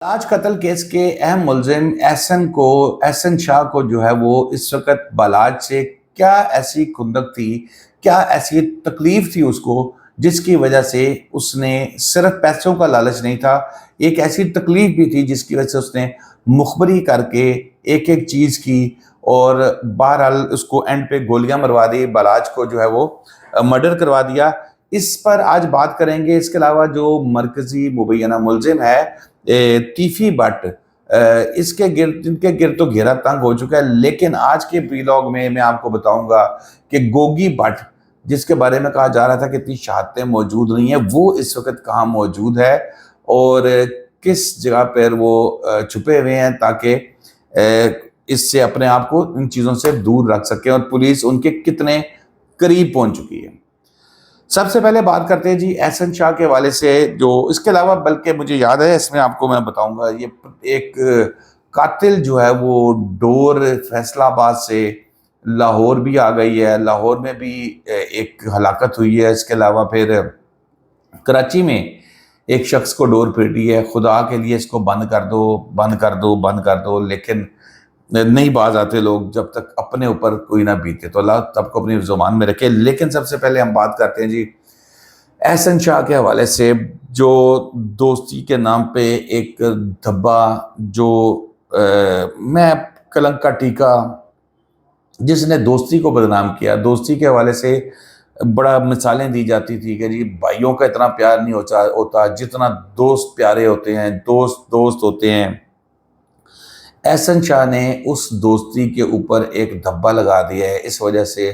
आज कत्ल केस के अहम मुलजिम एहसन शाह को जो है वो इस वक्त बालाज से क्या ऐसी खुंदक थी, क्या ऐसी तकलीफ थी उसको, जिसकी वजह से उसने सिर्फ पैसों का लालच नहीं था, एक ऐसी तकलीफ भी थी जिसकी वजह से उसने मुखबरी करके एक एक चीज़ की और बहरहाल उसको एंड पे गोलियां मरवा दी, बालाज को जो है वो मर्डर करवा दिया। इस पर आज बात करेंगे। इसके अलावा जो मरकजी मुबैना मुलजिम है तीफी बट, इनके गिर तो घेरा तंग हो चुका है, लेकिन आज के व्लॉग में मैं आपको बताऊंगा कि गोगी बट, जिसके बारे में कहा जा रहा था कि इतनी शहादतें मौजूद नहीं है, वो इस वक्त कहाँ मौजूद है और किस जगह पर वो छुपे हुए हैं, ताकि इससे अपने आप को इन चीज़ों से दूर रख सके और पुलिस उनके कितने करीब पहुंच चुकी है। सबसे पहले बात करते हैं जी एहसन शाह के हवाले से। जो इसके अलावा बल्कि मुझे याद है, इसमें आपको मैं बताऊंगा, ये एक कातिल जो है वो डोर फैसलाबाद से लाहौर भी आ गई है, लाहौर में भी एक हलाकत हुई है। इसके अलावा फिर कराची में एक शख्स को डोर पीटी है, खुदा के लिए इसको बंद कर दो, बंद कर दो, बंद कर दो, लेकिन नहीं बाज आते लोग, जब तक अपने ऊपर कोई ना बीते। तो अल्लाह सबको अपनी जुबान में रखे। लेकिन सबसे पहले हम बात करते हैं जी एहसन शाह के हवाले से, जो दोस्ती के नाम पे एक धब्बा, जो मैं कलंक का टीका, जिसने दोस्ती को बदनाम किया। दोस्ती के हवाले से बड़ा मिसालें दी जाती थी कि जी भाइयों का इतना प्यार नहीं होता जितना दोस्त प्यारे होते हैं, दोस्त दोस्त होते हैं। एहसन शाह ने उस दोस्ती के ऊपर एक धब्बा लगा दिया है। इस वजह से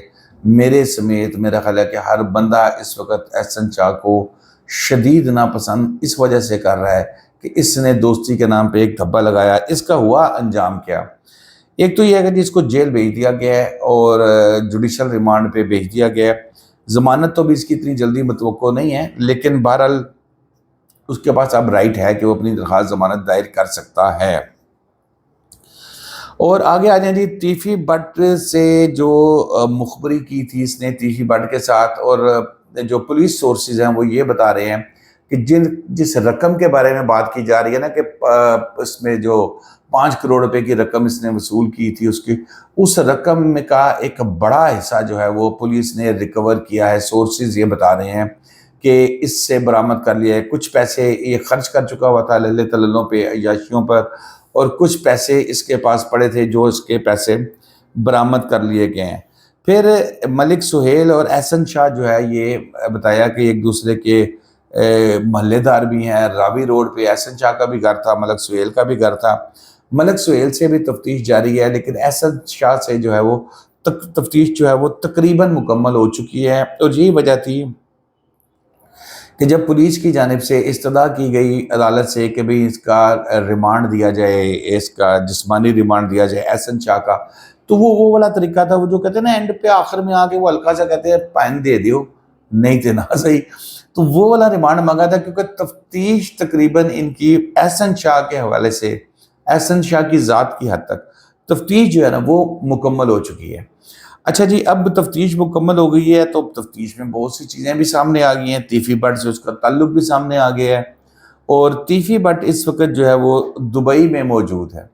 मेरे समेत मेरा ख्याल है कि हर बंदा इस वक्त एहसन शाह को शदीद नापसंद इस वजह से कर रहा है कि इसने दोस्ती के नाम पे एक धब्बा लगाया। इसका हुआ अंजाम क्या? एक तो यह है कि इसको जेल भेज दिया गया है और जुडिशल रिमांड पे भेज दिया गया है। ज़मानत तो भी इसकी इतनी जल्दी मतवक्को नहीं है, लेकिन बहरहाल उसके पास अब राइट है कि वो अपनी दरख्वास्त ज़मानत दायर कर सकता है। और आगे आ जाए जी, तीफी बट से जो मुखबरी की थी इसने तीफी बट के साथ, और जो पुलिस सोर्सेज हैं वो ये बता रहे हैं कि जिस रकम के बारे में बात की जा रही है ना, कि इसमें जो 5 करोड़ रुपए की रकम इसने वसूल की थी, उस रकम में का एक बड़ा हिस्सा जो है वो पुलिस ने रिकवर किया है। सोर्सेज ये बता रहे हैं कि इससे बरामद कर लिया है। कुछ पैसे ये खर्च कर चुका हुआ था लल्ले तल्लों पे, अय्याशियों पर, और कुछ पैसे इसके पास पड़े थे जो इसके पैसे बरामद कर लिए गए हैं। फिर मलिक सुहेल और एहसन शाह जो है ये बताया कि एक दूसरे के महल्लेदार भी हैं। रावी रोड पे एहसन शाह का भी घर था, मलिक सुहेल का भी घर था। मलिक सुहेल से भी तफ्तीश जारी है, लेकिन एहसन शाह से जो है वो तफ्तीश जो है वो तकरीबन मुकम्मल हो चुकी है। और यही वजह थी कि जब पुलिस की जानिब से इस्तदा की गई अदालत से कि भाई इसका रिमांड दिया जाए, इसका जिस्मानी रिमांड दिया जाए एहसन शाह का, तो वो वाला तरीका था, वो जो कहते हैं ना एंड पे आखिर में आके वो हल्का सा कहते हैं पाइन दे दियो, नहीं थे ना सही, तो वो वाला रिमांड मांगा था, क्योंकि तफ्तीश तकरीबन इनकी एहसन शाह के हवाले से, एहसन शाह की ज़ात की हद तक तफ्तीश जो है ना वो मुकम्मल हो चुकी है। अच्छा जी, अब तफ्तीश मुकम्मल हो गई है तो तफ्तीश में बहुत सी चीज़ें भी सामने आ गई हैं। तीफी बट से उसका ताल्लुक भी सामने आ गया है, और तीफी बट इस वक्त जो है वो दुबई में मौजूद है।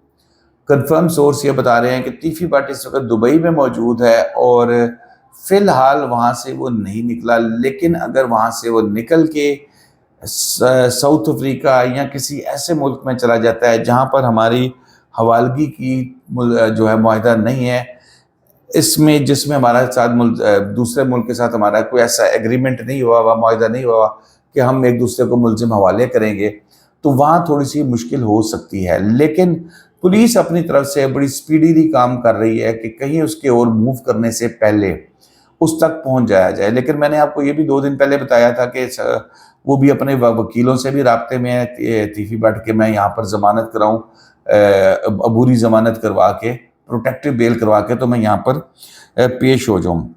कंफर्म सोर्स ये बता रहे हैं कि तीफी बट इस वक्त दुबई में मौजूद है और फ़िलहाल वहाँ से वो नहीं निकला। लेकिन अगर वहाँ से वो निकल के साउथ अफ्रीका या किसी ऐसे मुल्क में चला जाता है जहाँ पर हमारी हवालगी की जो है मुआहदा नहीं है, इसमें जिसमें हमारा साथ दूसरे मुल्क के साथ हमारा कोई ऐसा एग्रीमेंट नहीं हुआ हुआ, मुआहदा नहीं हुआ कि हम एक दूसरे को मुलजिम हवाले करेंगे, तो वहाँ थोड़ी सी मुश्किल हो सकती है। लेकिन पुलिस अपनी तरफ से बड़ी स्पीडीली काम कर रही है कि कहीं उसके और मूव करने से पहले उस तक पहुँच जाया जाए। लेकिन मैंने आपको ये भी 2 दिन पहले बताया था कि वो भी अपने वकीलों से भी राब्ते में है तीफी बट के मैं यहाँ पर ज़मानत कराऊँ, अबूरी ज़मानत करवा के, प्रोटेक्टिव बेल करवा के, तो मैं यहाँ पर पेश हो जाऊँ।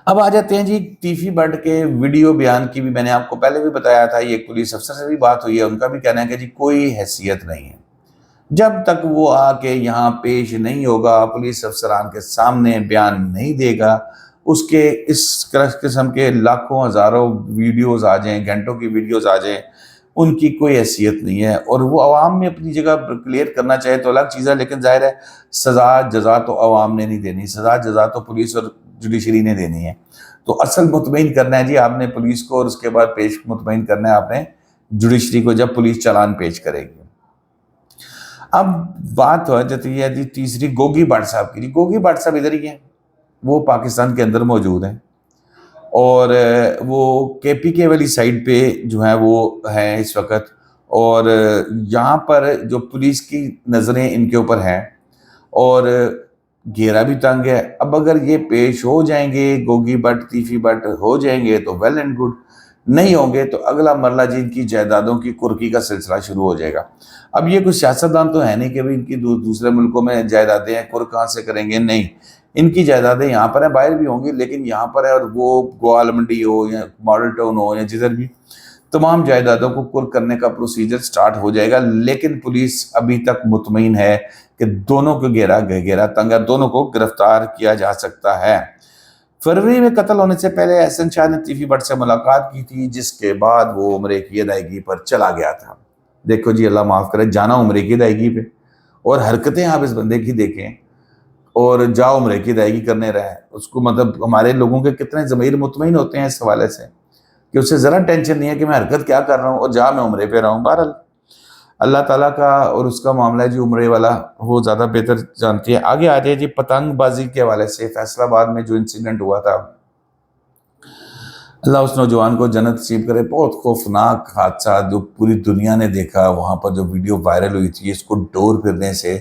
अब आ जाते हैं जी तीफी बट के वीडियो बयान की भी मैंने आपको पहले भी बताया था। ये पुलिस अफसर से भी बात हुई है, उनका भी कहना है कि जी कोई हैसियत नहीं है, जब तक वो आके यहाँ पेश नहीं होगा, पुलिस अफसरान के सामने बयान नहीं देगा, उसके इस किस्म के लाखों हज़ारों वीडियोज़ आ जाएँ, घंटों की वीडियोज़ आ जाएँ, ان کی کوئی حیثیت نہیں ہے، اور وہ عوام میں اپنی جگہ کلیئر کرنا چاہے تو الگ چیز ہے، لیکن ظاہر ہے سزا جزا تو عوام نے نہیں دینی، سزا جزا تو پولیس اور جوڈیشری نے دینی ہے۔ تو اصل مطمئن کرنا ہے جی آپ نے پولیس کو، اور اس کے بعد پیش مطمئن کرنا ہے آپ نے جوڈیشری کو جب پولیس چالان پیش کرے گی۔ اب بات ہو جاتی ہے جی تیسری گوگی بٹ صاحب کی۔ گوگی بٹ صاحب ادھر ہی ہیں، وہ پاکستان کے اندر موجود ہیں، اور وہ کے پی کے والی سائڈ پہ جو ہے وہ ہیں اس وقت، اور یہاں پر جو پولیس کی نظریں ان کے اوپر ہیں، اور گھیرا بھی تنگ ہے۔ اب اگر یہ پیش ہو جائیں گے، گوگی بٹ تیفی بٹ ہو جائیں گے تو ویل اینڈ گڈ، نہیں ہوں گے تو اگلا مرلہ جی ان کی جائیدادوں کی کرکی کا سلسلہ شروع ہو جائے گا۔ اب یہ کوئی سیاستدان تو ہے نہیں کہ ان کی دوسرے ملکوں میں جائیدادیں ہیں، کر کہاں سے کریں گے، نہیں، ان کی جائیدادیں یہاں پر ہیں، باہر بھی ہوں گی لیکن یہاں پر ہے، اور وہ گوال منڈی ہو یا ماڈل ٹاؤن ہو یا جدھر بھی، تمام جائیدادوں کو کر کرنے کا پروسیجر سٹارٹ ہو جائے گا۔ لیکن پولیس ابھی تک مطمئن ہے کہ دونوں کو گھیرا تنگ ہے، دونوں کو گرفتار کیا جا سکتا ہے۔ فروری میں قتل ہونے سے پہلے احسن شاہ نے تیفی بٹ سے ملاقات کی تھی، جس کے بعد وہ عمرے کی ادائیگی پر چلا گیا تھا۔ دیکھو جی، اللہ معاف کرے، جانا عمرے کی ادائیگی پہ، اور حرکتیں آپ اس بندے کی دیکھیں، اور جا عمرے کی ادائیگی کرنے رہے اس کو، مطلب ہمارے لوگوں کے کتنے ضمیر مطمئن ہوتے ہیں اس حوالے سے کہ اسے ذرا ٹینشن نہیں ہے کہ میں حرکت کیا کر رہا ہوں اور جا میں عمرے پہ رہا ہوں۔ بہرحال اللہ تعالیٰ کا اور اس کا معاملہ ہے جی عمرے والا، وہ زیادہ بہتر جانتی ہے۔ آگے آ جائے جی پتنگ بازی کے حوالے سے، فیصل آباد میں جو انسیڈنٹ ہوا تھا، اللہ اس نوجوان کو جنت نصیب کرے، بہت خوفناک حادثہ جو پوری دنیا نے دیکھا۔ وہاں پر جو ویڈیو وائرل ہوئی تھی، اس کو ڈور پھرنے سے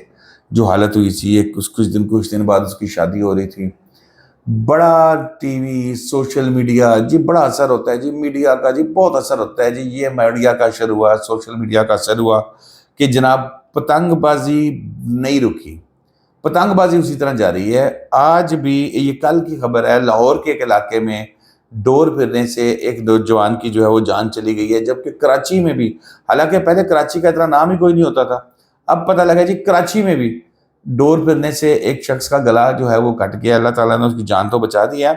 جو حالت ہوئی تھی، کچھ دن بعد اس کی شادی ہو رہی تھی، بڑا ٹی وی، سوشل میڈیا جی بڑا اثر ہوتا ہے جی، میڈیا کا جی بہت اثر ہوتا ہے جی۔ یہ میڈیا کا اثر ہوا، سوشل میڈیا کا اثر ہوا کہ جناب پتنگ بازی نہیں رکی، پتنگ بازی اسی طرح جاری ہے آج بھی۔ یہ کل کی خبر ہے، لاہور کے ایک علاقے میں ڈور پھرنے سے ایک نوجوان کی جو ہے وہ جان چلی گئی ہے، جبکہ کراچی میں بھی، حالانکہ پہلے کراچی کا اتنا نام ہی کوئی نہیں ہوتا تھا، اب پتہ لگا جی کراچی میں بھی ڈور پھرنے سے ایک شخص کا گلا جو ہے وہ کٹ گیا۔ اللہ تعالیٰ نے اس کی جان تو بچا دی ہے۔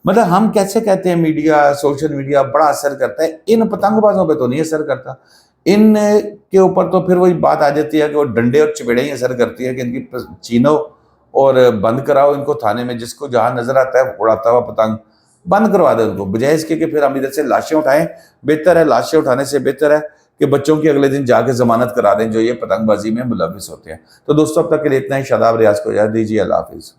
مطلب ہم کیسے کہتے ہیں میڈیا، سوشل میڈیا بڑا اثر کرتا ہے، ان پتنگ بازوں پہ تو نہیں اثر کرتا، ان کے اوپر تو پھر وہی بات آ جاتی ہے کہ وہ ڈنڈے اور چپیڑے ہی اثر کرتی ہے کہ ان کی چینو اور بند کراؤ ان کو تھانے میں، جس کو جہاں نظر آتا ہے اڑاتا ہوا پتنگ بند کروا دیں ان کو، بجائے اس کے کہ پھر ہم ادھر سے لاشیں اٹھائیں۔ بہتر ہے لاشیں اٹھانے سے بہتر ہے کہ بچوں کی اگلے دن جا کے ضمانت کرا دیں جو یہ پتنگ بازی میں ملوث ہوتے ہیں۔ تو دوستو اب تک کے لیے اتنا ہی، شاداب ریاض کو اجازت دیجیے، اللہ حافظ۔